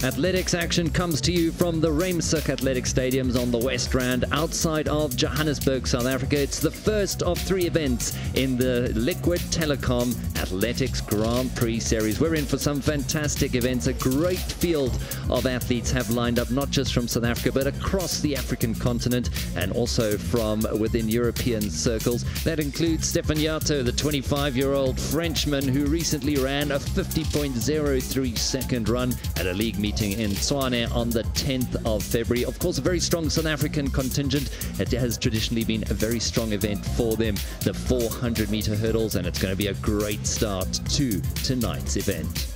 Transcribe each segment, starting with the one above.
Athletics action comes to you from the Ruimsig Athletic Stadiums on the West Rand outside of Johannesburg, South Africa. It's the first of 3 events in the Liquid Telecom Athletics Grand Prix Series. We're in for some fantastic events. A great field of athletes have lined up, not just from South Africa, but across the African continent and also from within European circles. That includes Stefan Yato, the 25-year-old Frenchman who recently ran a 50.03 second run at a league meeting in Tshwane on the 10th of February. Of course, a very strong South African contingent. It has traditionally been a very strong event for them, the 400-meter hurdles, and it's going to be a great start to tonight's event.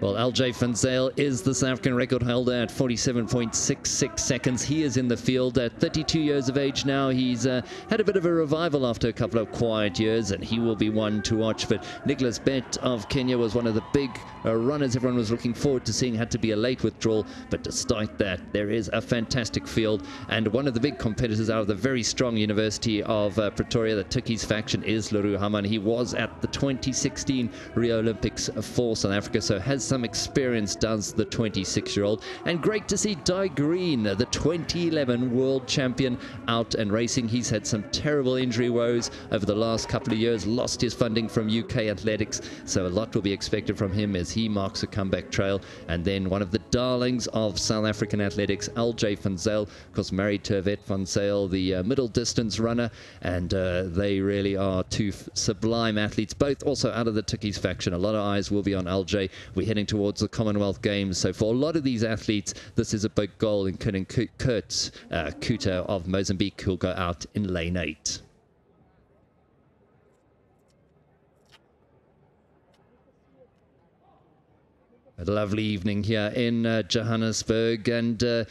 Well, LJ van Zyl is the South African record holder at 47.66 seconds. He is in the field at 32 years of age now. He's had a bit of a revival after a couple of quiet years, and he will be one to watch. But Nicholas Bett of Kenya was one of the big runners everyone was looking forward to seeing. Had to be a late withdrawal, but despite that, there is a fantastic field. And one of the big competitors out of the very strong University of Pretoria, the Tikkies faction, is Leroux Hamman. He was at the 2016 Rio Olympics for South Africa, so has some experience, does the 26-year-old. And great to see Di Green, the 2011 world champion, out and racing. He's had some terrible injury woes over the last couple of years, lost his funding from UK athletics, so a lot will be expected from him as he marks a comeback trail. And then one of the darlings of South African athletics, LJ van Zyl, of course married to Yvette van Zyl, the middle distance runner, and they really are two sublime athletes, both also out of the Tikkies faction. A lot of eyes will be on LJ. We're heading towards the Commonwealth Games, so for a lot of these athletes, this is a big goal, including Kurt Kuta of Mozambique, who'll go out in lane 8. A lovely evening here in Johannesburg, and a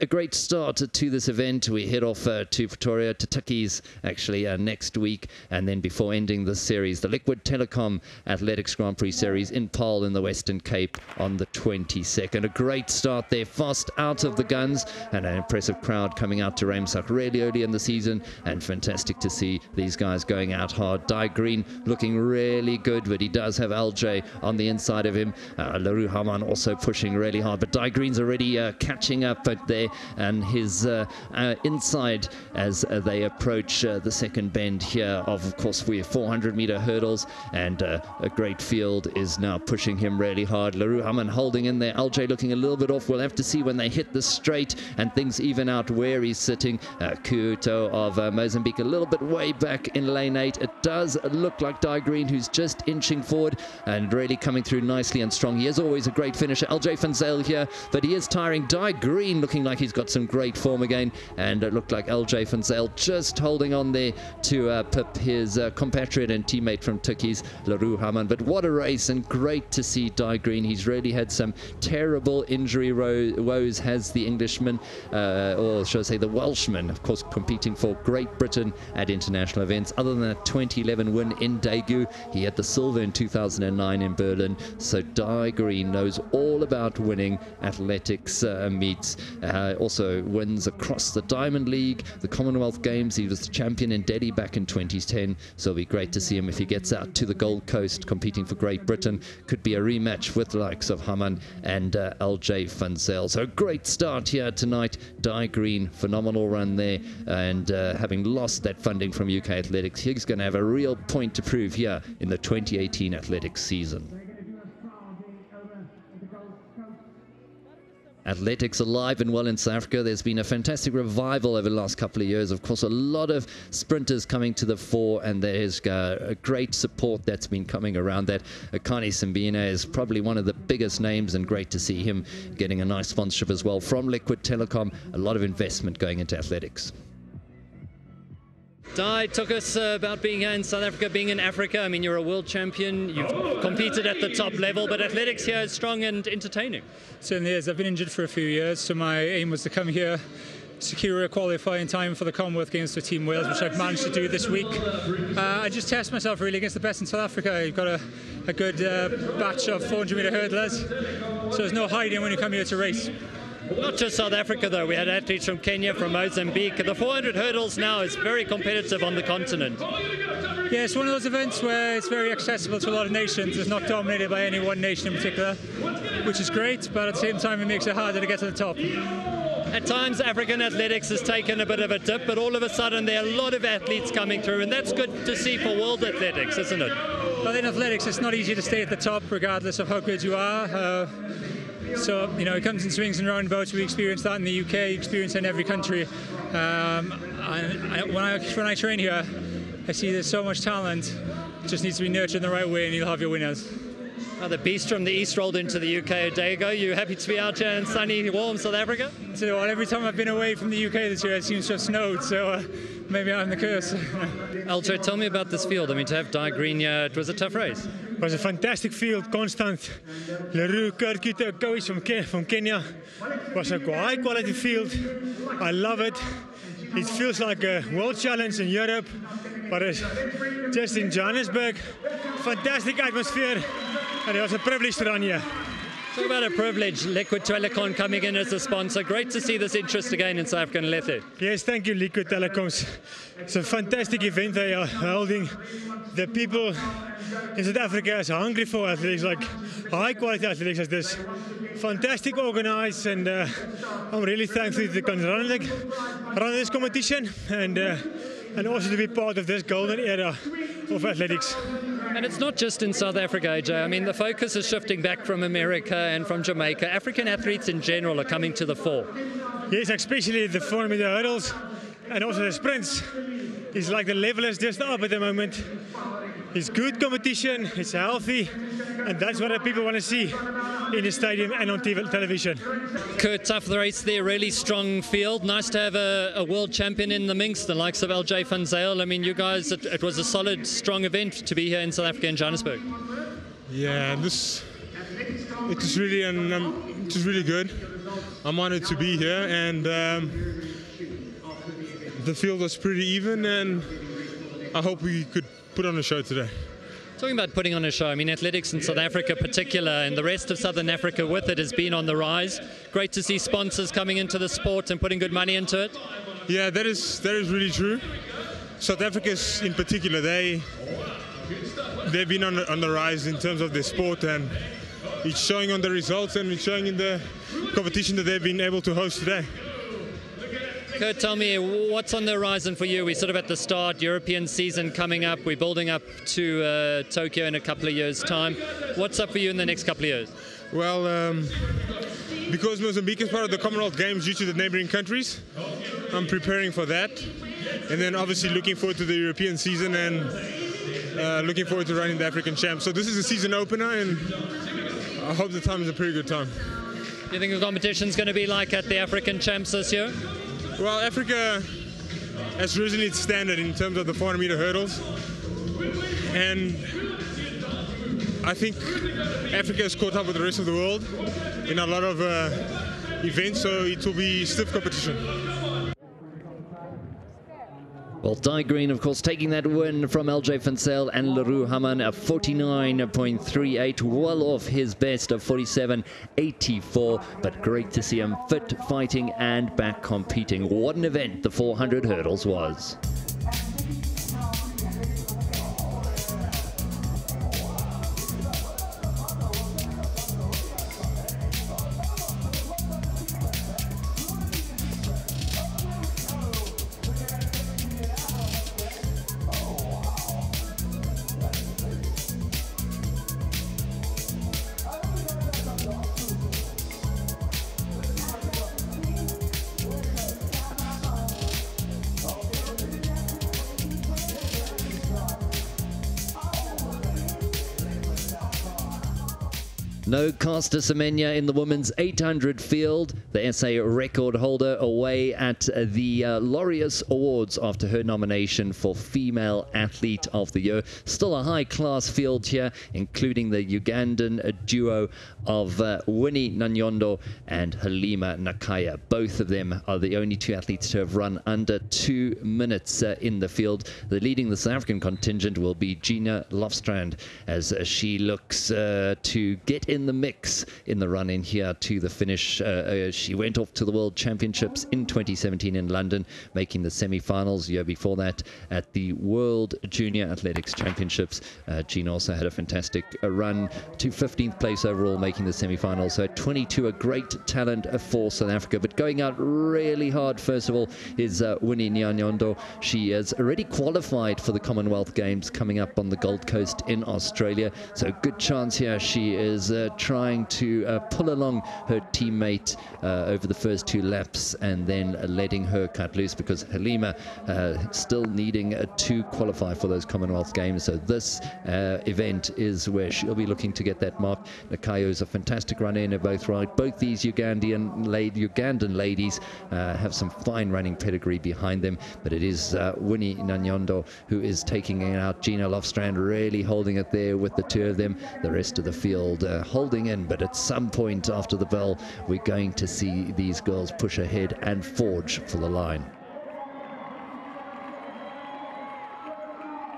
great start to this event. We head off to Pretoria, to Tikkies actually next week, and then before ending the series, the Liquid Telecom Athletics Grand Prix Series in Paarl in the Western Cape on the 22nd. A great start there, fast out of the guns, and an impressive crowd coming out to Ruimsig really early in the season, and fantastic to see these guys going out hard. Di Green looking really good, but he does have LJ on the inside of him. Leroux Hamman also pushing really hard, but Di Green's already catching up at there, and his inside as they approach the second bend here of course, we have 400-meter hurdles, and a great field is now pushing him really hard. Leroux Hamman holding in there, LJ looking a little bit off. We'll have to see when they hit the straight and things even out where he's sitting. Kuto of Mozambique a little bit way back in lane 8. It does look like Di Green, who's just inching forward and really coming through nicely and strong. He is always a great finisher. LJ van Zyl here, but he is tiring. Di Green looking like he's got some great form again, and it looked like LJ van Zyl just holding on there to pip his compatriot and teammate from Tikkies, Leroux Hamman. But what a race, and great to see Di Green. He's really had some terrible injury woes, has the Englishman, or should I say the Welshman, of course, competing for Great Britain at international events. Other than that 2011 win in Daegu, he had the silver in 2009 in Berlin. So Di Green knows all about winning athletics meets. Also wins across the Diamond League, the Commonwealth Games. He was the champion in Delhi back in 2010, so it'll be great to see him if he gets out to the Gold Coast competing for Great Britain. Could be a rematch with the likes of Hamman and LJ van Zyl. So a great start here tonight. Di Green, phenomenal run there, and having lost that funding from UK Athletics, he's going to have a real point to prove here in the 2018 athletics season. Athletics alive and well in South Africa. There's been a fantastic revival over the last couple of years. Of course, a lot of sprinters coming to the fore, and there's a great support that's been coming around that. Akani Simbine is probably one of the biggest names, and great to see him getting a nice sponsorship as well from Liquid Telecom. A lot of investment going into athletics. Di, talk us about being here in South Africa, being in Africa. I mean, you're a world champion, you've competed at the top level, but athletics here is strong and entertaining. Certainly is. I've been injured for a few years, so my aim was to come here, secure a qualifying time for the Commonwealth Games for Team Wales, which I've managed to do this week. I just test myself really against the best in South Africa. You've got a good batch of 400-meter hurdlers, so there's no hiding when you come here to race. Not just South Africa, though. We had athletes from Kenya, from Mozambique. The 400 hurdles now is very competitive on the continent. Yeah, it's one of those events where it's very accessible to a lot of nations. It's not dominated by any one nation in particular, which is great, but at the same time it makes it harder to get to the top. At times, African athletics has taken a bit of a dip, but all of a sudden there are a lot of athletes coming through, and that's good to see for world athletics, isn't it? Well, in athletics, it's not easy to stay at the top, regardless of how good you are. So, you know, it comes in swings and roundabouts. We experience that in the UK, experience it in every country. And when I train here, I see there's so much talent. It just needs to be nurtured in the right way, and you'll have your winners. The beast from the east rolled into the UK a day ago. You happy to be out here in sunny, warm South Africa? So every time I've been away from the UK this year, it seems to have snowed, so maybe I'm the curse. LJ, tell me about this field. I mean, to have Di Green here, it was a tough race. It was a fantastic field, constant. Leroux, Kirkute, Coach from Kenya. It was a high quality field. I love it. It feels like a world challenge in Europe, but it's just in Johannesburg. Fantastic atmosphere, and it was a privilege to run here. Talk about a privilege, Liquid Telecom coming in as a sponsor. Great to see this interest again in South African athletics. Yes, thank you, Liquid Telecoms. It's a fantastic event they are holding. The people in South Africa are hungry for athletics, like high-quality athletics like this. Fantastic organized, and I'm really thankful to run this competition and also to be part of this golden era of athletics. And it's not just in South Africa, AJ. I mean, the focus is shifting back from America and from Jamaica. African athletes in general are coming to the fore. Yes, especially the 400 meter hurdles and also the sprints. It's like the level is just up at the moment. It's good competition, it's healthy, and that's what the people want to see in the stadium and on television. Kurt, tough race there, really strong field. Nice to have a world champion in the Minx, the likes of LJ van Zyl. I mean, you guys, it was a solid, strong event to be here in South Africa, in Johannesburg. Yeah, it was really good. I'm honored to be here, and the field was pretty even, and I hope we could put on a show today. Talking about putting on a show, I mean, athletics in South Africa particular, and the rest of Southern Africa with it has been on the rise. Great to see sponsors coming into the sport and putting good money into it. Yeah, that is really true. South Africa in particular, they've been on the rise in terms of their sport, and it's showing on the results, and it's showing in the competition that they've been able to host today. Kurt, tell me, what's on the horizon for you? We're sort of at the start, European season coming up. We're building up to Tokyo in a couple of years' time. What's up for you in the next couple of years? Well, because Mozambique is part of the Commonwealth Games due to the neighboring countries, I'm preparing for that. And then obviously looking forward to the European season, and looking forward to running the African Champs. So this is a season opener, and I hope the time is a pretty good time. Do you think the competition's going to be like at the African Champs this year? Well, Africa has risen its standard in terms of the 400 meter hurdles, and I think Africa has caught up with the rest of the world in a lot of events, so it will be stiff competition. Well, Di Green, of course, taking that win from LJ van Zyl and Leroux Haman, a 49.38, well off his best of 47.84, but great to see him fit, fighting, and back competing. What an event the 400 hurdles was. No Caster Semenya in the women's 800 field. The SA record holder away at the Laureus Awards after her nomination for Female Athlete of the Year. Still a high-class field here, including the Ugandan duo of Winnie Nanyondo and Halima Nakaya. Both of them are the only two athletes to have run under 2 minutes in the field. The leading the South African contingent will be Gina Lofstrand, as she looks to get in the mix in the run in here to the finish. She went off to the World Championships in 2017 in London, making the semi-finals. Year before that at the World Junior Athletics Championships, Gina also had a fantastic run to 15th place overall, making the semi-finals. So at 22, a great talent for South Africa, but going out really hard first of all is Winnie Nyanyondo. She has already qualified for the Commonwealth Games coming up on the Gold Coast in Australia, so good chance here. She is trying to pull along her teammate over the first 2 laps and then letting her cut loose, because Halima still needing to qualify for those Commonwealth Games. So this event is where she'll be looking to get that mark. Nakayo is a fantastic runner in her both right. Both these Ugandan ladies have some fine running pedigree behind them, but it is Winnie Nyanyondo who is taking it out. Gina Lofstrand really holding it there with the two of them. The rest of the field holding in, but at some point after the bell, we're going to see these girls push ahead and forge for the line.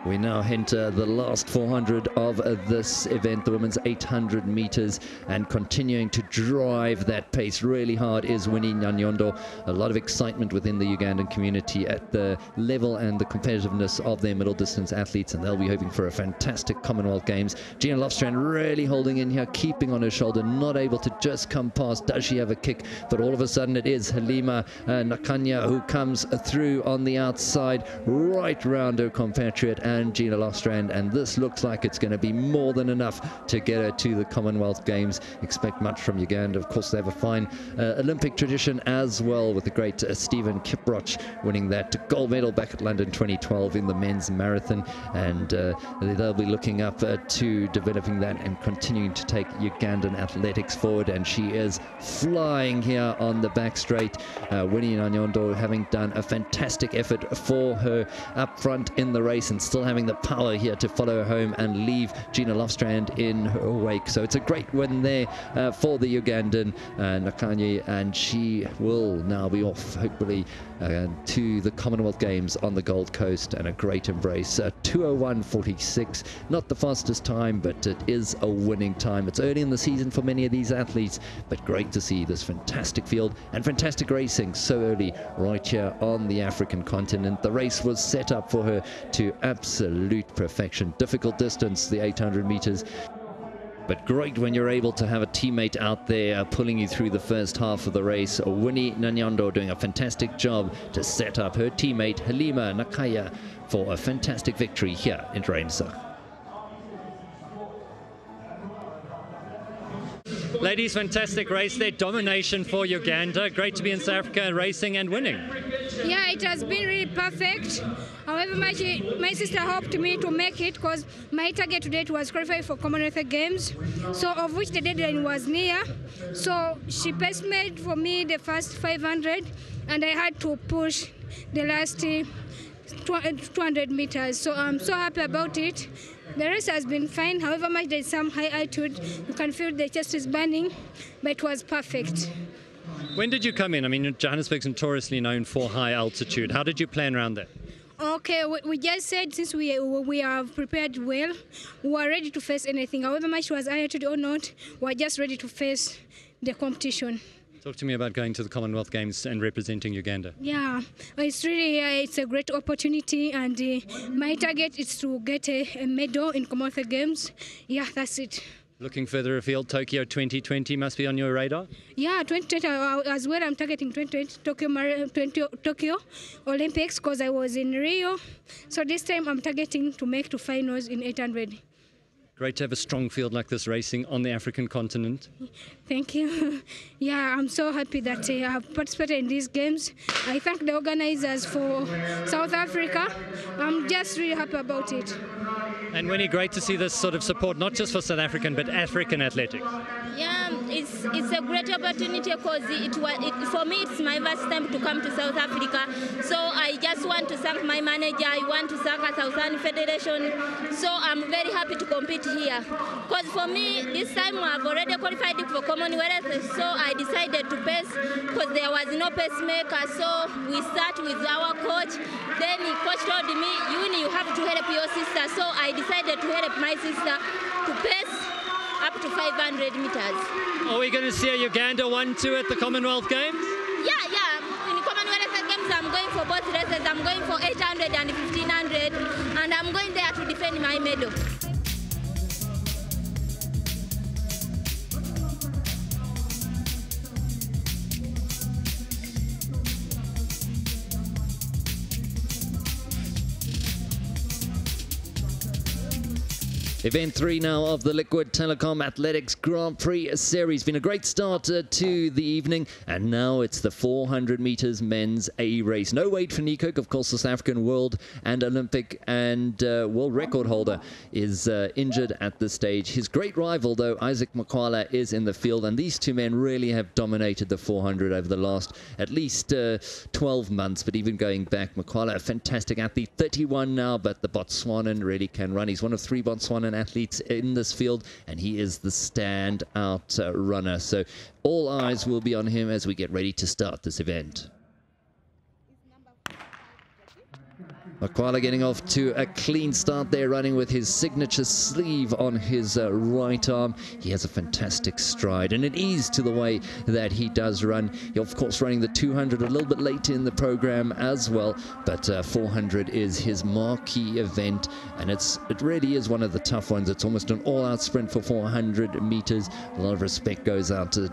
We now enter the last 400 of this event, the women's 800 meters, and continuing to drive that pace really hard is Winnie Nyanyondo. A lot of excitement within the Ugandan community at the level and the competitiveness of their middle distance athletes, and they'll be hoping for a fantastic Commonwealth Games. Gina Lofstrand really holding in here, keeping on her shoulder, not able to just come past. Does she have a kick? But all of a sudden it is Halima Nakanya who comes through on the outside, right round her compatriot and Gina Lofstrand, and this looks like it's going to be more than enough to get her to the Commonwealth Games. Expect much from Uganda. Of course, they have a fine Olympic tradition as well, with the great Stephen Kiproch winning that gold medal back at London 2012 in the men's marathon, and they'll be looking up to developing that and continuing to take Ugandan athletics forward, and she is flying here on the back straight. Winnie Nyanyondo having done a fantastic effort for her up front in the race, and still having the power here to follow her home and leave Gina Lofstrand in her wake. So it's a great win there for the Ugandan Nakanye, and she will now be off hopefully to the Commonwealth Games on the Gold Coast, and a great embrace. 2:01.46, not the fastest time, but it is a winning time. It's early in the season for many of these athletes, but great to see this fantastic field and fantastic racing so early right here on the African continent. The race was set up for her to absolute perfection. Difficult distance, the 800 meters. But great when you're able to have a teammate out there pulling you through the first half of the race. Winnie Nyanyondo doing a fantastic job to set up her teammate Halima Nakaya for a fantastic victory here in Ruimsig. Ladies, fantastic race there. Domination for Uganda. Great to be in South Africa racing and winning. Yeah, it has been really perfect. However, my sister helped me to make it, because my target today was qualify for Commonwealth Games, so of which the deadline was near. So she paced for me the first 500, and I had to push the last 200 meters. So I'm so happy about it. The race has been fine. However, there's some high altitude. You can feel the chest is burning, but it was perfect. When did you come in? I mean, Johannesburg's notoriously known for high altitude. How did you plan around that? Okay, we just said since we have prepared well, we are ready to face anything. However much was altitude or not, we are just ready to face the competition. Talk to me about going to the Commonwealth Games and representing Uganda. Yeah, it's really it's a great opportunity, and my target is to get a medal in Commonwealth Games. Yeah, that's it. Looking further afield, Tokyo 2020 must be on your radar? Yeah, 2020 as well. I'm targeting 2020 Tokyo Olympics, because I was in Rio. So this time I'm targeting to make to finals in 800. Great to have a strong field like this racing on the African continent. Thank you. Yeah, I'm so happy that I have participated in these games. I thank the organizers for South Africa. I'm just really happy about it. And Winnie, great to see this sort of support, not just for South African, but African athletics. Yeah, it's a great opportunity, because for me it's my first time to come to South Africa. So I just want to thank my manager. I want to thank the Southern Federation. So I'm very happy to compete here. Because for me, this time I've already qualified for Commonwealth, so I decided to pace, because there was no pacemaker. So we start with our coach. Then the coach told me, you have to help your sister. So I decided to help my sister to pace up to 500 meters. Are we going to see a Uganda 1-2 at the Commonwealth Games? Yeah. In Commonwealth Games, I'm going for both races. I'm going for 800 and 1500, and I'm going there to defend my medal. Event 3 now of the Liquid Telecom Athletics Grand Prix Series. Been a great start to the evening, and now it's the 400 meters men's A race. No wait for Nico, of course, the South African world and Olympic and world record holder is injured at this stage. His great rival, though, Isaac Makwala, is in the field, and these two men really have dominated the 400 over the last at least 12 months, but even going back, Makwala, a fantastic athlete, 31 now, but the Botswanan really can run. He's one of 3 Botswanan athletes in this field, and he is the standout runner. So all eyes will be on him as we get ready to start this event. Makwala getting off to a clean start there, running with his signature sleeve on his right arm. He has a fantastic stride and an ease to the way that he does run. He, of course, running the 200 a little bit late in the program as well, but 400 is his marquee event, and it really is one of the tough ones. It's almost an all-out sprint for 400 meters. A lot of respect goes out to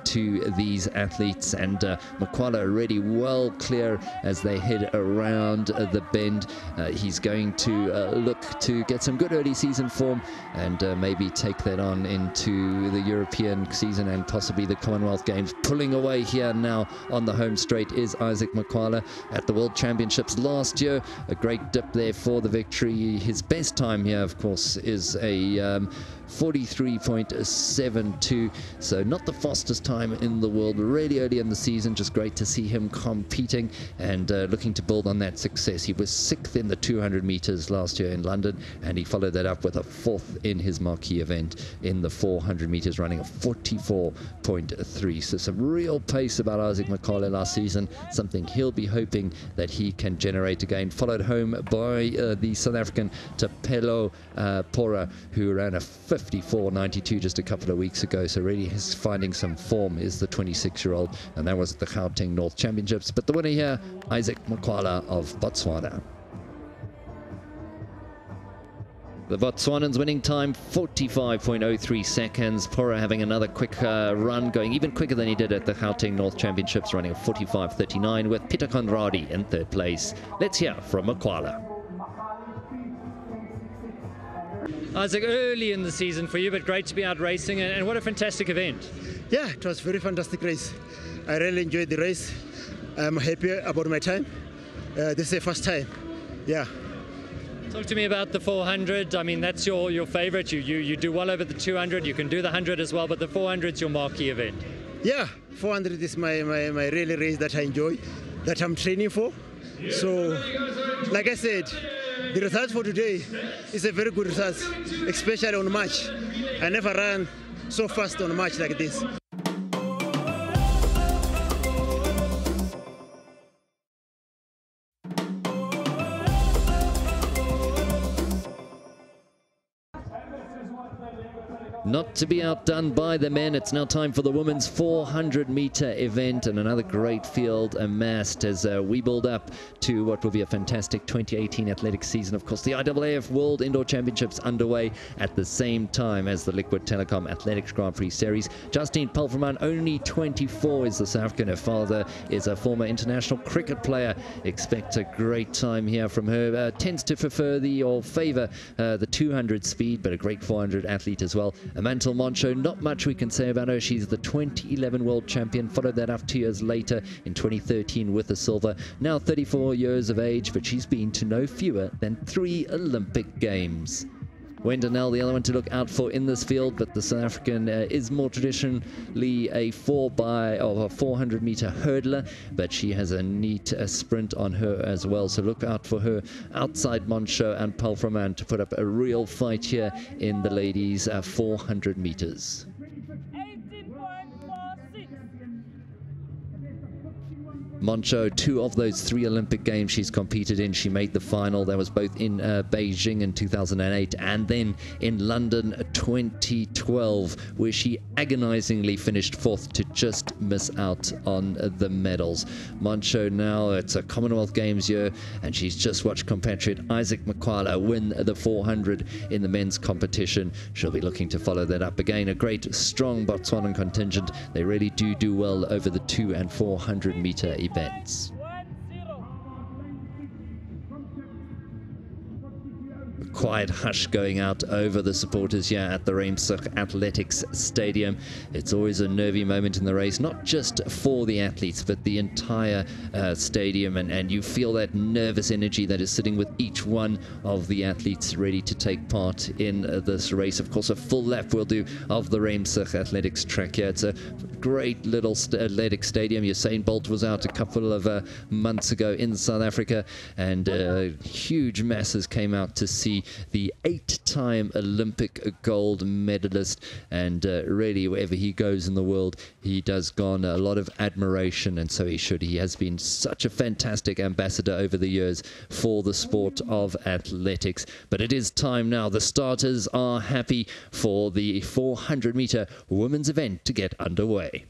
these athletes, and Makwala already well clear as they head around the bend. He's going to look to get some good early season form and maybe take that on into the European season and possibly the Commonwealth Games. Pulling away here now on the home straight is Isaac Makwala at the World Championships last year. A great dip there for the victory. His best time here, of course, is a 43.72, so not the fastest time in the world, but really early in the season. Just great to see him competing and looking to build on that success. He was 6th in the 200 meters last year in London, and he followed that up with a 4th in his marquee event in the 400 meters, running a 44.3. So some real pace about Isaac Makwala last season, something he'll be hoping that he can generate again. Followed home by the South African Tapelo Pora, who ran a 54.92 just a couple of weeks ago. So really he's finding some form, is the 26-year-old, and that was at the Gauteng North Championships. But the winner here, Isaac Makwala of Botswana. The Botswanans winning time 45.03 seconds. Pora having another quick run, going even quicker than he did at the Gauteng North Championships, running a 45.39 with Peter Conradi in 3rd place. Let's hear from Makwala. Isaac, early in the season for you, but great to be out racing, and what a fantastic event. Yeah, it was a very fantastic race. I really enjoyed the race. I'm happy about my time. This is the first time. Yeah. Talk to me about the 400. I mean, that's your favorite. You do well over the 200. You can do the 100 as well, but the 400 is your marquee event. Yeah, 400 is my really race that I enjoy, that I'm training for. So, like I said, the result for today is a very good result, especially on March. I never ran so fast on March like this. Not to be outdone by the men. It's now time for the women's 400-meter event, and another great field amassed as we build up to what will be a fantastic 2018 athletics season. Of course, the IAAF World Indoor Championships underway at the same time as the Liquid Telecom Athletics Grand Prix Series. Justine Palfreman, only 24, is the South African. Her father is a former international cricket player. Expect a great time here from her. Tends to prefer favor the 200 speed, but a great 400 athlete as well. Amantle Moncho, not much we can say about her. She's the 2011 world champion, followed that up 2 years later in 2013 with a silver. Now 34 years of age, but she's been to no fewer than 3 Olympic Games. Wendenell, the other one to look out for in this field, but the South African is more traditionally a 400-meter hurdler, but she has a neat sprint on her as well. So look out for her outside Moncho and Palfreman to put up a real fight here in the ladies' 400 meters. Moncho, 2 of those 3 Olympic Games she's competed in, she made the final. That was both in Beijing in 2008 and then in London 2012, where she agonizingly finished 4th to just miss out on the medals. Moncho now, it's a Commonwealth Games year, and she's just watched compatriot Isaac Makwala win the 400 in the men's competition. She'll be looking to follow that up again. A great, strong Botswanan contingent. They really do well over the 200 and 400 meter events. Quiet hush going out over the supporters here at the Ruimsig Athletics Stadium. It's always a nervy moment in the race, not just for the athletes, but the entire stadium, and you feel that nervous energy that is sitting with each one of the athletes ready to take part in this race. Of course, a full lap we'll do of the Ruimsig Athletics track here. It's a great little athletic stadium. Usain Bolt was out a couple of months ago in South Africa, and huge masses came out to see the 8-time Olympic gold medalist, and really wherever he goes in the world, he does garner a lot of admiration, and so he should. He has been such a fantastic ambassador over the years for the sport of athletics. But it is time now. The starters are happy for the 400-meter women's event to get underway.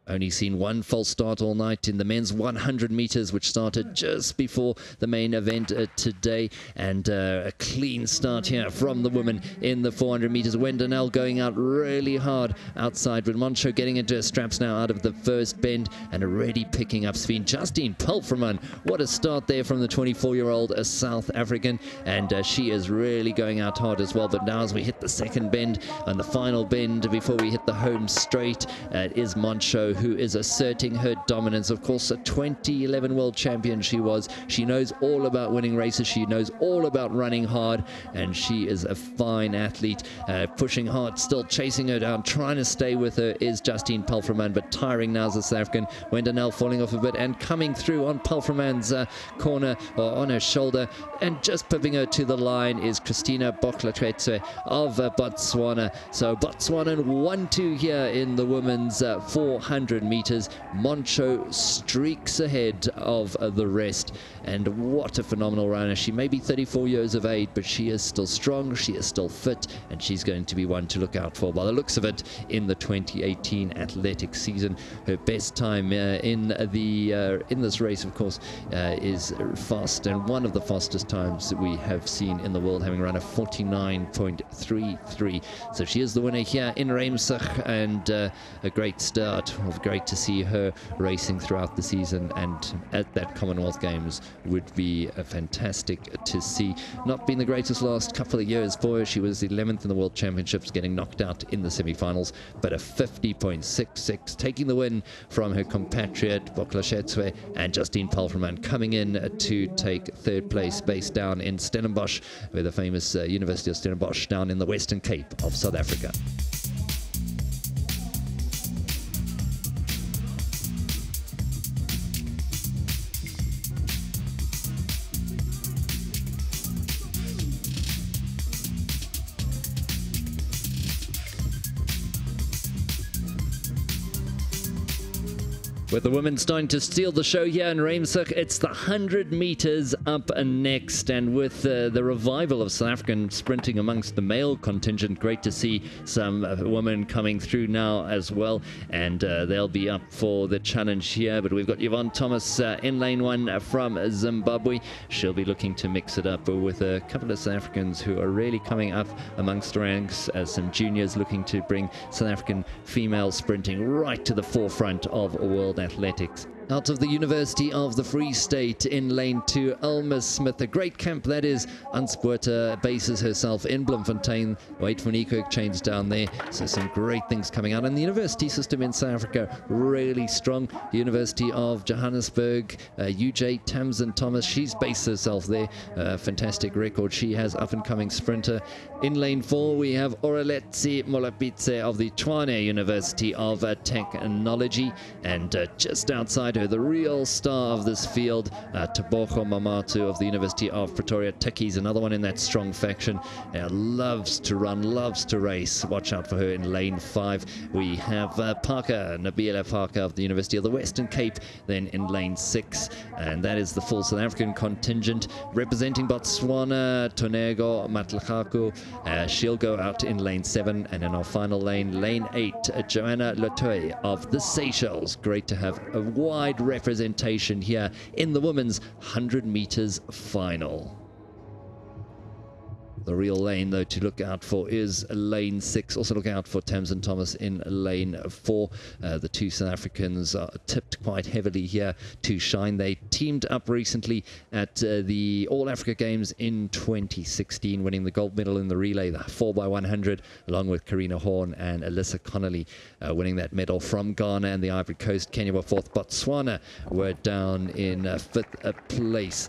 Only seen 1 false start all night in the men's 100 meters, which started just before the main event today. And a clean start here from the women in the 400 meters. Wendenell going out really hard outside, with Moncho getting into her straps now out of the first bend and already picking up speed. Justine Pelfreman, what a start there from the 24-year-old South African. And she is really going out hard as well. But now as we hit the second bend and the final bend before we hit the home straight, it is Moncho who is asserting her dominance. Of course, a 2011 world champion she was. She knows all about winning races. She knows all about running hard, and she is a fine athlete, pushing hard, still chasing her down. Trying to stay with her is Justine Pelfreman, but tiring now as the South African. Wendenell falling off a bit and coming through on Pelfreman's corner, or on her shoulder, and just pipping her to the line is Christina Boklatretse of Botswana. So Botswana 1-2 here in the women's 400 meters. Moncho streaks ahead of the rest, and what a phenomenal runner. She may be 34 years of age, but she is still strong, she is still fit, and she's going to be one to look out for by the looks of it in the 2018 athletic season. Her best time in this race, of course, is fast, and one of the fastest times that we have seen in the world, having run a 49.33. So she is the winner here in Ruimsig, and a great start. Great to see her racing throughout the season, and at that Commonwealth Games would be fantastic to see. Not been the greatest last couple of years for her. She was 11th in the World Championships, getting knocked out in the semi-finals, but a 50.66, taking the win from her compatriot Boklatretse, and Justine Pelfreman coming in to take 3rd place, based down in Stellenbosch, where the famous University of Stellenbosch down in the Western Cape of South Africa. With the women starting to steal the show here in Ruimsig, it's the 100 meters up next, and with the revival of South African sprinting amongst the male contingent, great to see some women coming through now as well, and they'll be up for the challenge here. But we've got Yvonne Thomas in lane 1 from Zimbabwe. She'll be looking to mix it up with a couple of South Africans who are really coming up amongst the ranks, as some juniors looking to bring South African female sprinting right to the forefront of world athletics. Out of the University of the Free State in lane 2, Elma Smith. A great camp that is. Unspoorter bases herself in Bloemfontein. Wait for Nico change down there. So some great things coming out. And the university system in South Africa, really strong. The University of Johannesburg, UJ Tamsin Thomas, she's based herself there. Fantastic record she has, up-and-coming sprinter. In lane 4, we have Oraletsi Molapitse of the Tshwane University of Technology. And just outside shadow, the real star of this field, Tebogo Mamatu of the University of Pretoria. Tikki's another one in that strong faction. Loves to run, loves to race. Watch out for her in lane 5. We have Parker, Nabila Parker of the University of the Western Cape, then in lane 6. And that is the full South African contingent. Representing Botswana, Tonego Matlakaku. She'll go out in lane 7. And in our final lane, lane 8, Joanna Latoy of the Seychelles. Great to have a wide representation here in the women's 100 meters final. The real lane, though, to look out for is lane 6. Also look out for Tamsin Thomas in lane 4. The two South Africans are tipped quite heavily here to shine. They teamed up recently at the All Africa Games in 2016, winning the gold medal in the relay, the 4x100, along with Karina Horn and Alyssa Connolly, winning that medal from Ghana and the Ivory Coast. Kenya were 4th. Botswana were down in 5th place.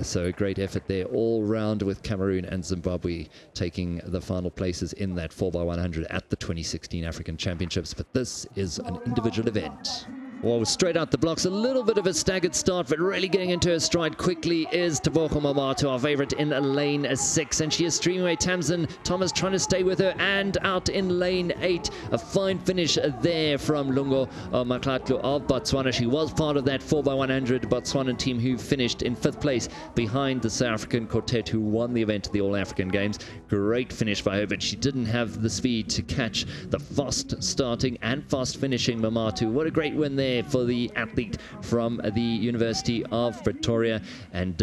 So a great effort there all round, with Cameroon and Zimbabwe taking the final places in that 4x100 at the 2016 African Championships. But this is an individual event. Well, straight out the blocks, a little bit of a staggered start, but really getting into her stride quickly is Tebogo Mamatu, our favorite, in lane 6. And she is streaming away. Tamsin Thomas trying to stay with her, and out in lane 8. A fine finish there from Lungo Maklatlu of Botswana. She was part of that 4x100 Botswana team who finished in 5th place behind the South African quartet who won the event at the All African Games. Great finish by her, but she didn't have the speed to catch the fast starting and fast finishing Mamatu. What a great win there for the athlete from the University of Pretoria. And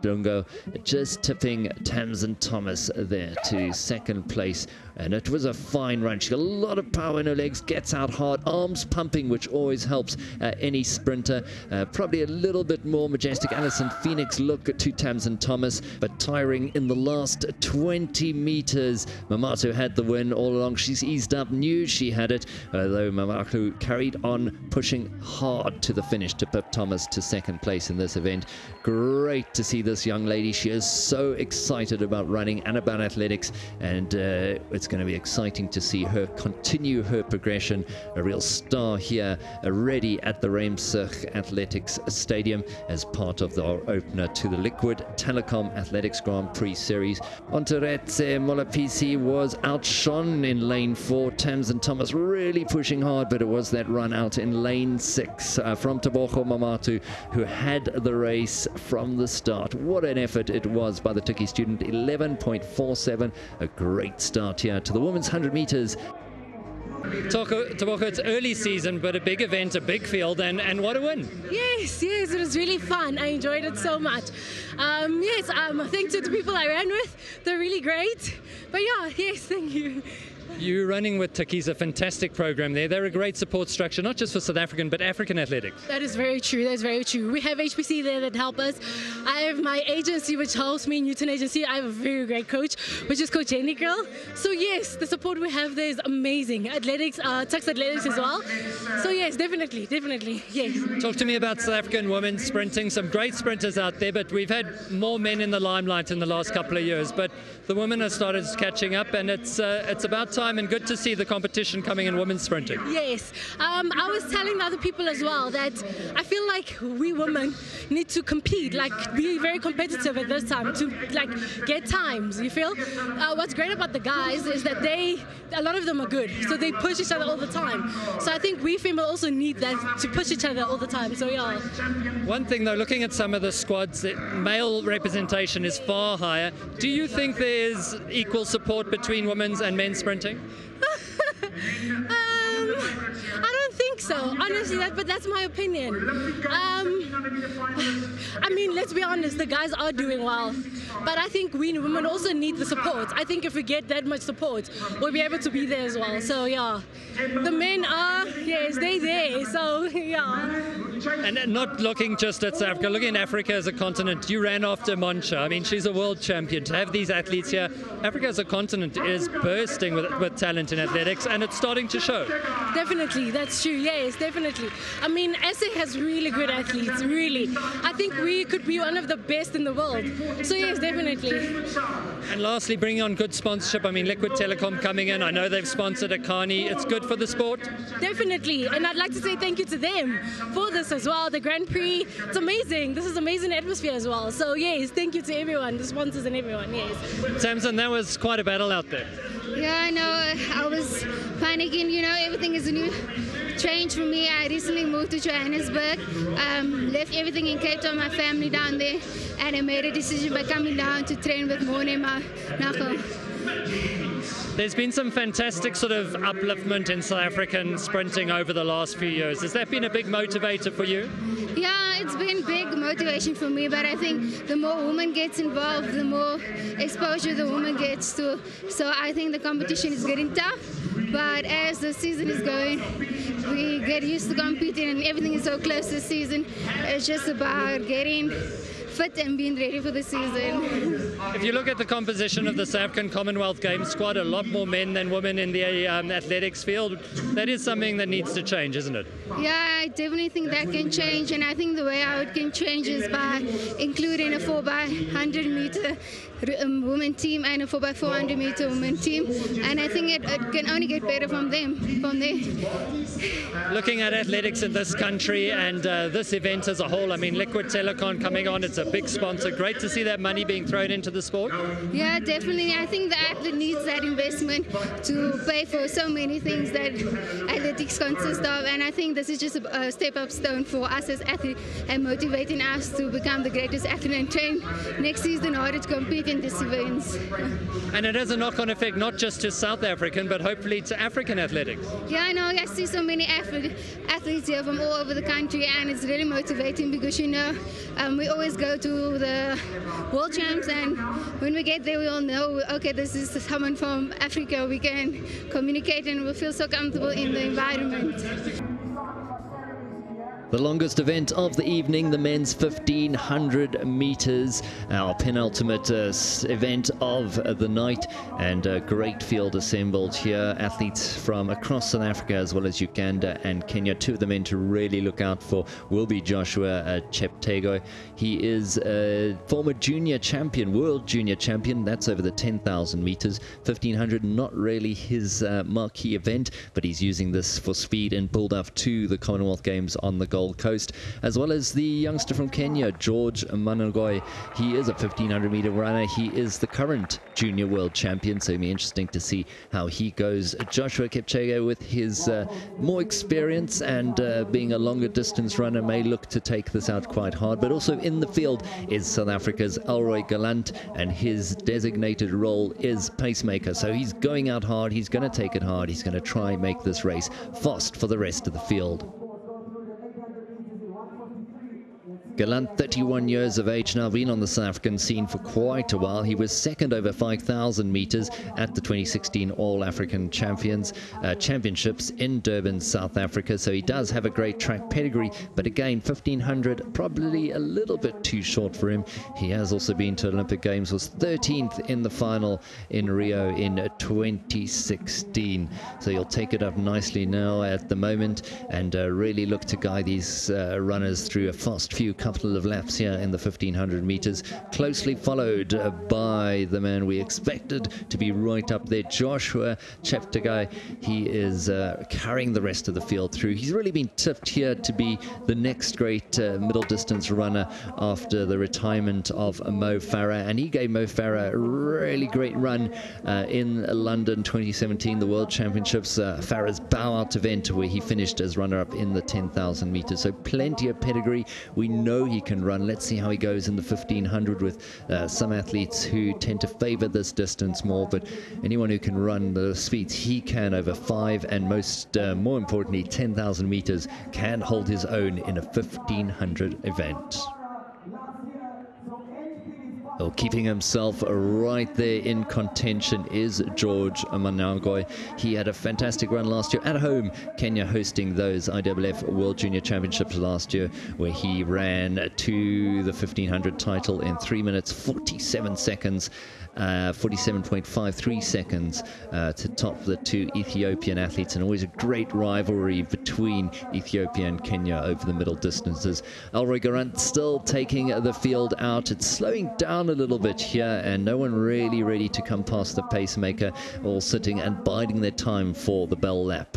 Lungo just tipping Tamsin Thomas there to 2nd place. And it was a fine run. She got a lot of power in her legs, gets out hard, arms pumping, which always helps any sprinter. Probably a little bit more majestic Alison Phoenix look to Tamsin Thomas, but tiring in the last 20 meters. Mamatu had the win all along. She's eased up, knew she had it, though Mamatu carried on pushing hard to the finish to pip Thomas to 2nd place in this event. Great to see this young lady. She is so excited about running and about athletics, and it's going to be exciting to see her continue her progression. A real star here, ready at the Ruimsig Athletics Stadium as part of our opener to the Liquid Telecom Athletics Grand Prix Series. Onteretse Molapisi was outshone in lane 4. Tamsin Thomas really pushing hard, but it was that run out in lane 6 from Tebogo Mamatu, who had the race from the start. What an effort it was by the Tikki student. 11.47, a great start here to the women's 100 meters. Tebogo, it's early season, but a big event, a big field, and what a win. Yes, it was really fun. I enjoyed it so much. Thanks to the people I ran with. They're really great. But yeah, yes, thank you. You running with Tikki is a fantastic program there. They're a great support structure, not just for South African, but African athletics. That is very true. That is very true. We have HPC there that help us. I have my agency, which helps me, Newton Agency. I have a very great coach, which is Coach Jenny Girl. So yes, the support we have there is amazing. Athletics, Tux Athletics as well. So yes, definitely, yes. Talk to me about South African women sprinting. Some great sprinters out there, but we've had more men in the limelight in the last couple of years. But the women have started catching up, and it's about time, and good to see the competition coming in women's sprinting. Yes, I was telling other people as well that I feel like we women need to compete, like be very competitive at this time to like get times, you feel? What's great about the guys is that a lot of them are good, so they push each other all the time. So I think we female also need that to push each other all the time, so yeah. One thing though, looking at some of the squads, the male representation is far higher. Do you think there's equal support between women's and men's sprinting? I don't think so, honestly, but that's my opinion. I mean, let's be honest, the guys are doing well, but I think we women also need the support. I think if we get that much support, we'll be able to be there as well. So yeah, the men are, yes, they're there, so yeah. And not looking just at South Africa, looking at Africa as a continent. You ran after Moncha. I mean, she's a world champion. To have these athletes here, Africa as a continent is bursting with talent in athletics, and it's starting to show. Definitely, that's true. Yes, definitely. I mean, SA has really good athletes, really. I think we could be one of the best in the world. So yes, definitely. And lastly, bringing on good sponsorship. I mean, Liquid Telecom coming in. I know they've sponsored Akani. It's good for the sport. Definitely. And I'd like to say thank you to them for the this as well, the Grand Prix. It's amazing. This is amazing atmosphere as well. So yes, thank you to everyone, the sponsors and everyone, yes. Samson, that was quite a battle out there. Yeah, I know. I was panicking. You know, everything is a new change for me. I recently moved to Johannesburg, left everything in Cape Town, my family down there, and I made a decision by coming down to train with Monema Nako. There's been some fantastic sort of upliftment in South African sprinting over the last few years. Has that been a big motivator for you? Yeah, it's been big motivation for me, but I think the more women gets involved, the more exposure the woman gets to. So I think the competition is getting tough, but as the season is going, we get used to competing and everything is so close this season. It's just about getting fit and being ready for the season. If you look at the composition of the South African Commonwealth Games squad, a lot more men than women in the athletics field. That is something that needs to change, isn't it? Yeah, I definitely think that can change, and I think the way how it can change is by including a 4x100 meter women team and a 4x400 meter women team, and I think it can only get better from there. Looking at athletics in this country and this event as a whole, I mean, Liquid Telecom coming on, it's a big sponsor. Great to see that money being thrown into the sport. Yeah, definitely. I think the athlete needs that investment to pay for so many things that athletics consists of, and I think this is just a step-up stone for us as athletes and motivating us to become the greatest athlete and train next season in order to compete in these events. And it has a knock-on effect not just to South African, but hopefully to African athletics. Yeah, I know. I see so many athletes here from all over the country, and it's really motivating because, you know, we always go to the World Champs, and when we get there, we all know, okay, this is someone from Africa. We can communicate and we feel so comfortable in the environment. The longest event of the evening, the men's 1500 meters, our penultimate event of the night, and a great field assembled here. Athletes from across South Africa as well as Uganda and Kenya. Two of the men to really look out for will be Joshua Cheptegei. He is a former junior champion, world junior champion. That's over the 10,000 meters. 1500, not really his marquee event, but he's using this for speed and build-up to the Commonwealth Games on the Gold Coast, as well as the youngster from Kenya, George Managoi. He is a 1500 meter runner. He is the current junior world champion, so it'll be interesting to see how he goes. Joshua Cheptegei, with his more experience and being a longer distance runner, may look to take this out quite hard. But also in the field is South Africa's Elroy Gallant, and his designated role is pacemaker. So he's going out hard. He's going to take it hard. He's going to try and make this race fast for the rest of the field. Gallant, 31 years of age now, been on the South African scene for quite a while. He was second over 5,000 meters at the 2016 All-African Championships in Durban, South Africa. So he does have a great track pedigree, but again, 1500 probably a little bit too short for him. He has also been to Olympic Games, was 13th in the final in Rio in 2016. So he'll take it up nicely now at the moment and really look to guide these runners through a fast few couple of laps here in the 1500 meters, closely followed by the man we expected to be right up there, Joshua Cheptegei. He is carrying the rest of the field through. He's really been tipped here to be the next great middle distance runner after the retirement of Mo Farah, and he gave Mo Farah a really great run in London 2017, the World Championships, Farah's bow out event, where he finished as runner-up in the 10,000 meters. So plenty of pedigree. We know he can run. Let's see how he goes in the 1500 with some athletes who tend to favor this distance more, but anyone who can run the speeds he can over 5 and more importantly 10,000 meters can hold his own in a 1500 event. Well, keeping himself right there in contention is George Managoi. He had a fantastic run last year at home, Kenya hosting those IAAF World Junior Championships last year, where he ran to the 1500 title in 3 minutes 47 seconds. 47.53 seconds to top the two Ethiopian athletes, and always a great rivalry between Ethiopia and Kenya over the middle distances. Elroy Gallant still taking the field out. It's slowing down a little bit here, and no one really ready to come past the pacemaker, all sitting and biding their time for the bell lap.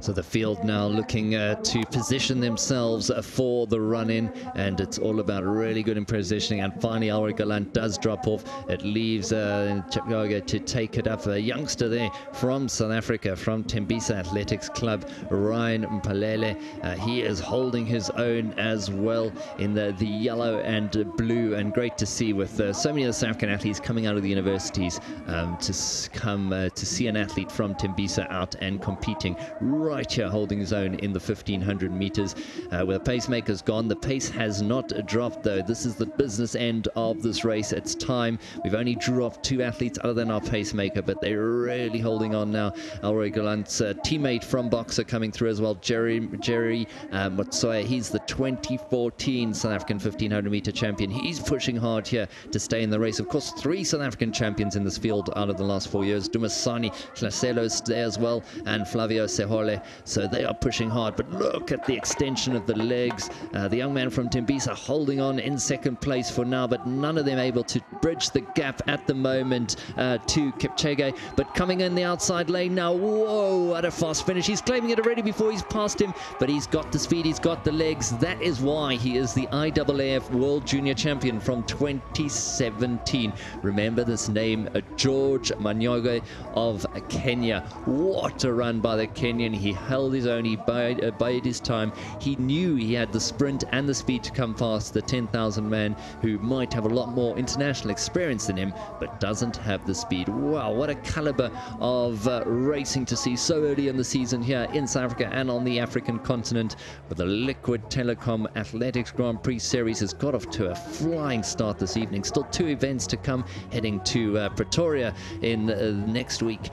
So the field now looking to position themselves for the run-in, and it's all about really good positioning. And finally, Auri Galant does drop off. It leaves Chipgoga to take it up. A youngster there from South Africa, from Tembisa Athletics Club, Ryan Mpalele. He is holding his own as well in the yellow and blue, and great to see with so many of the South African athletes coming out of the universities to come to see an athlete from Tembisa out and competing right here, holding his own in the 1500 meters. With the pacemakers gone, the pace has not dropped though. This is the business end of this race. It's time. We've only dropped 2 athletes other than our pacemaker, but they're really holding on now. Auri Galant's teammate from Boxer coming through as well, Jerry Motsoya. He's the 2014 South African 1500 meter champion. He's pushing hard here to stay in the race. Of course, 3 South African champions in this field out of the last 4 years. Dumasani Hlaselo's there as well, and Flavio Sehole. So they are pushing hard, but look at the extension of the legs. The young man from Tembisa holding on in second place for now, but none of them able to bridge the gap at the moment to Kipchege. But coming in the outside lane now, whoa, what a fast finish. He's claiming it already before he's passed him, but he's got the speed, he's got the legs. That is why he is the IAAF World Junior Champion from 2017. Remember this name, George Manyoge of Kenya. What a run by the Kenyan. He held his own, he bided his time. He knew he had the sprint and the speed to come past the 10,000 man who might have a lot more international experience than him, but doesn't have the speed. Wow, what a caliber of racing to see so early in the season here in South Africa and on the African continent. With the Liquid Telecom Athletics Grand Prix Series has got off to a flying start this evening. Still 2 events to come, heading to Pretoria in next week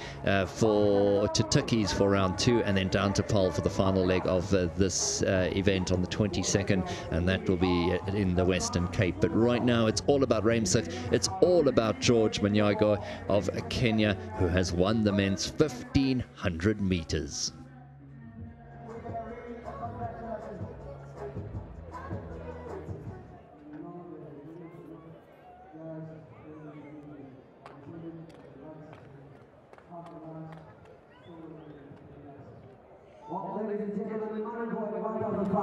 for Tukkies for round 2, and then down to Paarl for the final leg of this event on the 22nd, and that will be in the Western Cape. But right now it's all about Ruimsig. It's all about George Manyoge of Kenya, who has won the men's 1500 meters.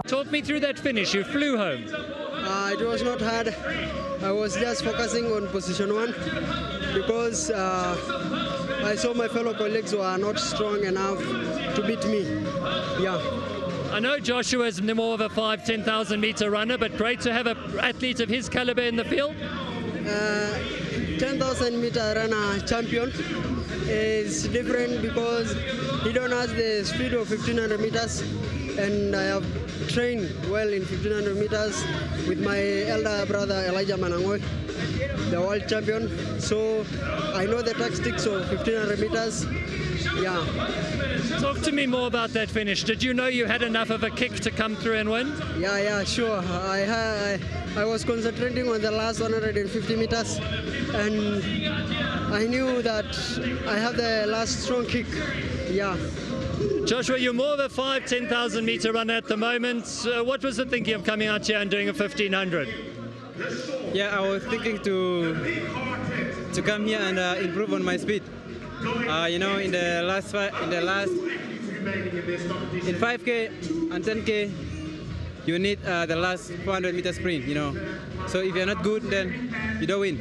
Talk me through that finish. You flew home. It was not hard. I was just focusing on position 1 because I saw my fellow colleagues were not strong enough to beat me. Yeah. I know Joshua is more of a 5-10,000 meter runner, but great to have an athlete of his caliber in the field. 10,000 meter runner champion is different because he don't have the speed of 1500 meters, and I have trained well in 1500 meters with my elder brother Elijah Manangoi, the world champion. So I know the tactics of 1500 meters. Yeah. Talk to me more about that finish. Did you know you had enough of a kick to come through and win? Yeah, sure. I was concentrating on the last 150 meters, and I knew that I have the last strong kick. Yeah. Joshua, you're more of a 5-10,000 meter runner at the moment. What was the thinking of coming out here and doing a 1500? Yeah, I was thinking to come here and improve on my speed. You know, in 5K and 10K, you need the last 400 meter sprint. You know, so if you're not good, then you don't win.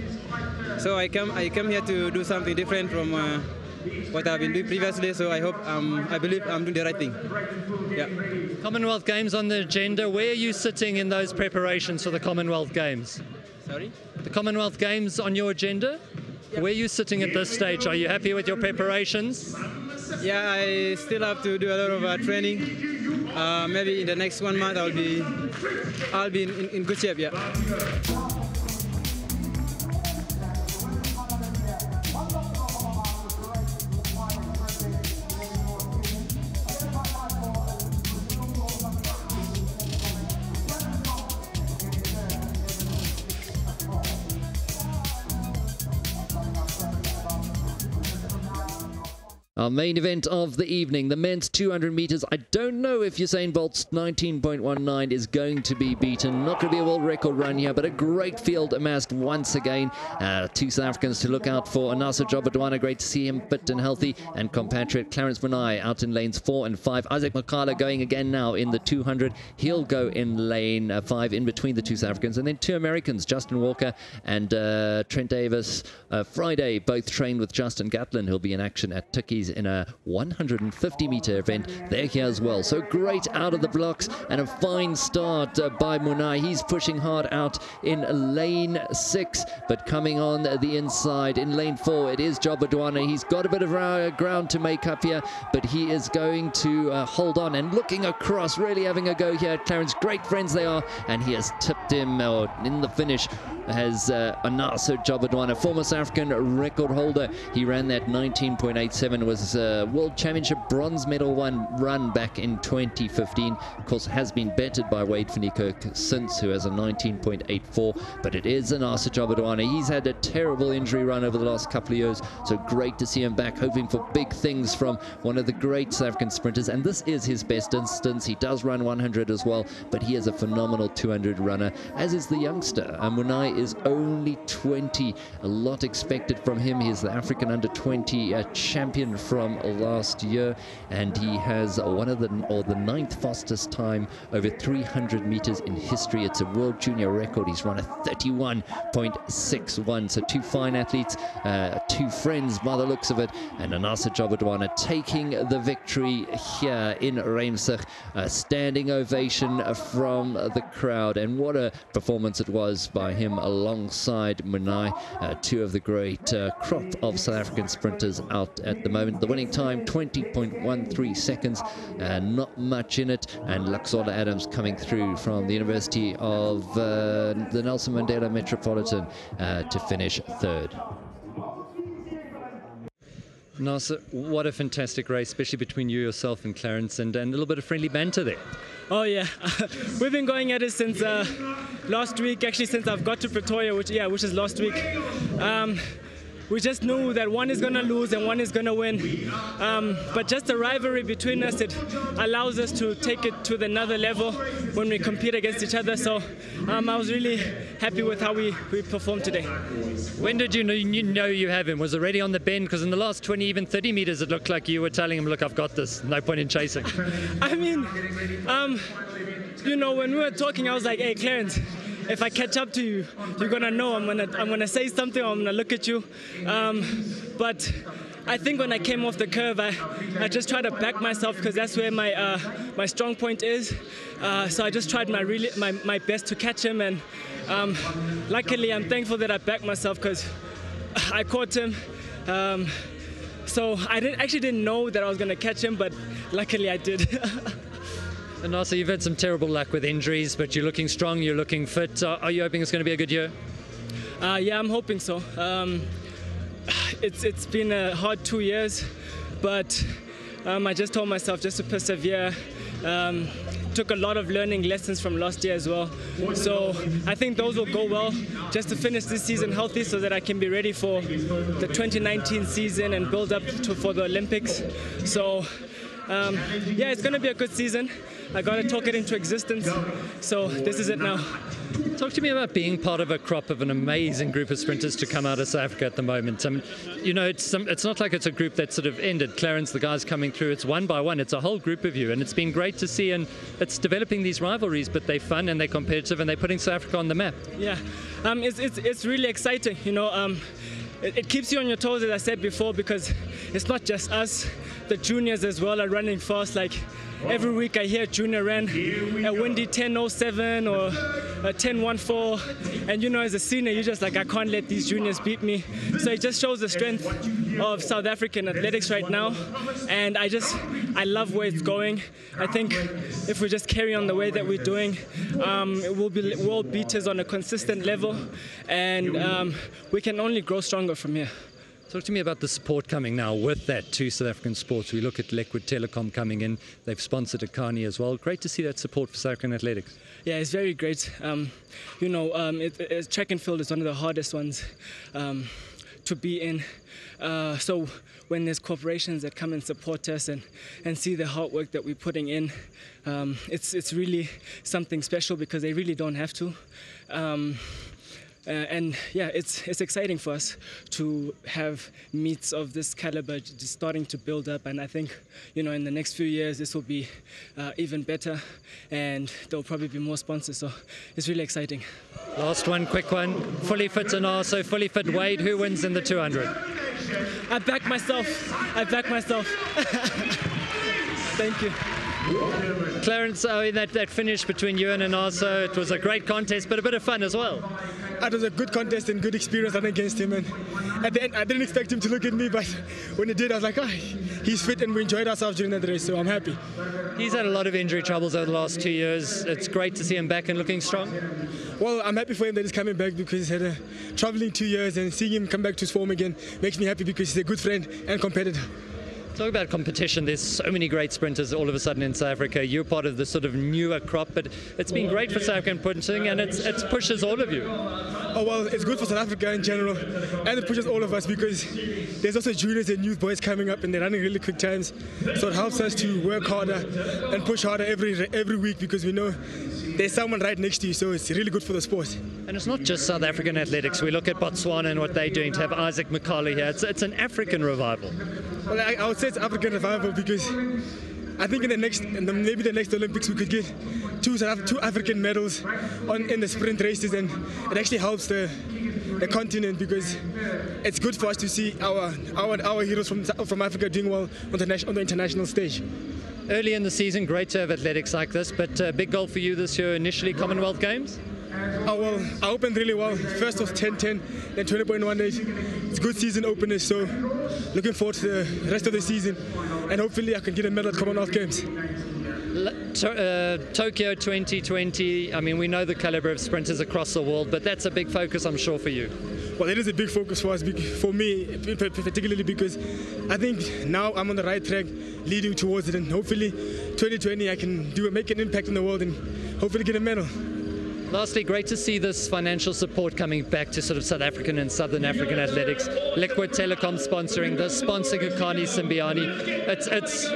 So I come here to do something different from what I've been doing previously. So I believe I'm doing the right thing. Yeah. Commonwealth Games on the agenda. Where are you sitting in those preparations for the Commonwealth Games? Sorry? The Commonwealth Games on your agenda? Yep. Where are you sitting at this stage? Are you happy with your preparations? Yeah, I still have to do a lot of training. Maybe in the next 1 month I'll be in good shape. Yeah. Our main event of the evening, the men's 200 meters. I don't know if Usain Bolt's 19.19 is going to be beaten. Not going to be a world record run here, but a great field amassed once again. Two South Africans to look out for. Anasa Jobodwana, great to see him fit and healthy. And compatriot Clarence Munai out in lanes 4 and 5. Isaac Makala going again now in the 200. He'll go in lane 5 in between the two South Africans. And then two Americans, Justin Walker and Trent Davis. Friday, both trained with Justin Gatlin, who'll be in action at Tukkies in a 150-meter event. They're here as well. So great out of the blocks and a fine start by Munai. He's pushing hard out in lane 6, but coming on the inside in lane 4, it is Jobodwana. He's got a bit of ground to make up here, but he is going to hold on and looking across, really having a go here at Clarence. Great friends they are, and he has tipped him in the finish. Has Anasa Jobodwana, former South African record holder. He ran that 19.87, was World Championship bronze medal run back in 2015. Of course, has been bettered by Wade van Niekerk since, who has a 19.84, but it is Anasa Jobodwana. He's had a terrible injury run over the last couple of years, so great to see him back, hoping for big things from one of the great South African sprinters, and this is his best instance. He does run 100 as well, but he is a phenomenal 200 runner, as is the youngster. Munai is only 20. A lot expected from him. He's the African under-20 champion from last year, and he has one of the 9th fastest time over 300 meters in history. It's a world junior record. He's run a 31.61. So two fine athletes, two friends by the looks of it, and Anasa Jobodwana taking the victory here in Ruimsig. Standing ovation from the crowd, and what a performance it was by him alongside Munai, two of the great crop of South African sprinters out at the moment. The winning time 20.13 seconds, not much in it, and Luxola Adams coming through from the University of the Nelson Mandela Metropolitan to finish 3rd. Nasser, what a fantastic race, especially between you, yourself, and Clarence, and a little bit of friendly banter there. Oh yeah, we've been going at it since last week. Actually, since I've got to Pretoria, which is last week. We just knew that one is going to lose and one is going to win. But just the rivalry between us, it allows us to take it to another level when we compete against each other. So I was really happy with how we performed today. When did you know you have him? Was it already on the bend? Because in the last 20, even 30 meters, it looked like you were telling him, look, I've got this. No point in chasing. I mean, you know, when we were talking, I was like, hey, Clarence, if I catch up to you, you're gonna know I'm gonna say something, or I'm gonna look at you. But I think when I came off the curve, I just tried to back myself, because that's where my strong point is. So I just tried my best to catch him, and luckily I'm thankful that I backed myself, because I caught him. So I actually didn't know that I was gonna catch him, but luckily I did. And also, you've had some terrible luck with injuries, but you're looking strong, you're looking fit. Are you hoping it's going to be a good year? Yeah, I'm hoping so. It's been a hard 2 years, but I just told myself just to persevere. Took a lot of learning lessons from last year as well. So I think those will go well, just to finish this season healthy so that I can be ready for the 2019 season and build up for the Olympics. So yeah, it's going to be a good season. I got to talk it into existence. So this is it now. Talk to me about being part of a crop of an amazing group of sprinters to come out of South Africa at the moment. You know, it's not like it's a group that sort of ended. Clarence, the guys coming through, it's one by one. It's a whole group of you, and it's been great to see. And it's developing these rivalries, but they're fun and they're competitive, and they're putting South Africa on the map. Yeah, it's really exciting. You know, it keeps you on your toes, as I said before, because it's not just us. The juniors as well are running fast. Like every week I hear a junior ran a windy 10.07 or a 10.14, and you know, as a senior, you're just like, I can't let these juniors beat me. So it just shows the strength of South African athletics right now, and I love where it's going. I think if we just carry on the way that we're doing, it will be world beaters on a consistent level, and we can only grow stronger from here. Talk to me about the support coming now with that to South African sports. We look at Liquid Telecom coming in. They've sponsored Akani as well. Great to see that support for South African athletics. Yeah, it's very great. You know, track and field is one of the hardest ones to be in. So when there's corporations that come and support us and see the hard work that we're putting in, it's really something special because they really don't have to. And yeah, it's exciting for us to have meets of this caliber just starting to build up, and I think, you know, in the next few years this will be even better, and there'll probably be more sponsors, so it's really exciting. Last one, quick one. Fully fit and also fully fit Wade. Who wins in the 200? I back myself. Thank you. Clarence, that finish between you and Anaso, it was a great contest, but a bit of fun as well. It was a good contest and good experience running against him. And at the end, I didn't expect him to look at me, but when he did, I was like, he's fit, and we enjoyed ourselves during that race, so I'm happy. He's had a lot of injury troubles over the last 2 years. It's great to see him back and looking strong. Well, I'm happy for him that he's coming back because he's had a traveling 2 years, and seeing him come back to his form again makes me happy because he's a good friend and competitor. Talk about competition. There's so many great sprinters all of a sudden in South Africa. You're part of the sort of newer crop, but it's been great for South African sprinting, and it pushes all of you. Oh, well, it's good for South Africa in general, and it pushes all of us because there's also juniors and youth boys coming up, and they're running really quick times. So it helps us to work harder and push harder every week because we know there's someone right next to you, so it's really good for the sport. And it's not just South African athletics. We look at Botswana and what they're doing to have Isaac Makala here. It's an African revival. Well, I would say it's African revival because I think maybe the next Olympics we could get two African medals in the sprint races, and it actually helps the continent because it's good for us to see our heroes from Africa doing well on the international stage. Early in the season, great to have athletics like this, but big goal for you this year, initially Commonwealth Games? Oh, well, I opened really well. First was 10:10, then 20.18. It's good season openers, so looking forward to the rest of the season, and hopefully I can get a medal at Commonwealth Games. Tokyo 2020, I mean, we know the caliber of sprinters across the world, but that's a big focus, I'm sure, for you. Well, it is a big focus for us, for me, particularly because I think now I'm on the right track leading towards it, and hopefully 2020 I can make an impact in the world and hopefully get a medal. Lastly, great to see this financial support coming back to sort of South African and Southern African athletics. Liquid Telecom sponsoring this, sponsoring Akani Simbiani.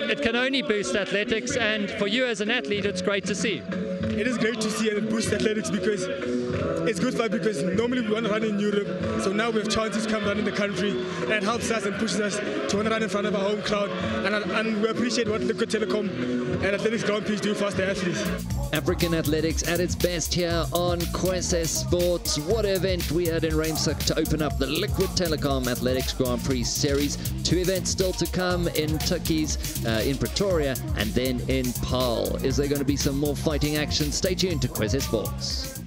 It can only boost athletics, and for you as an athlete, it's great to see. It is great to see and boost athletics because it's good for us because normally we want to run in Europe, so now we have chances to come run in the country, and it helps us and pushes us to want to run in front of our home crowd, and we appreciate what Liquid Telecom and Athletics Grand Prix do for us, the athletes. African athletics at its best here on Kwese Sports. What an event we had in Ruimsig to open up the Liquid Telecom Athletics Grand Prix Series. 2 events still to come in Tukkies, in Pretoria, and then in Paarl. Is there going to be some more fighting action? Stay tuned to Kwese Sports.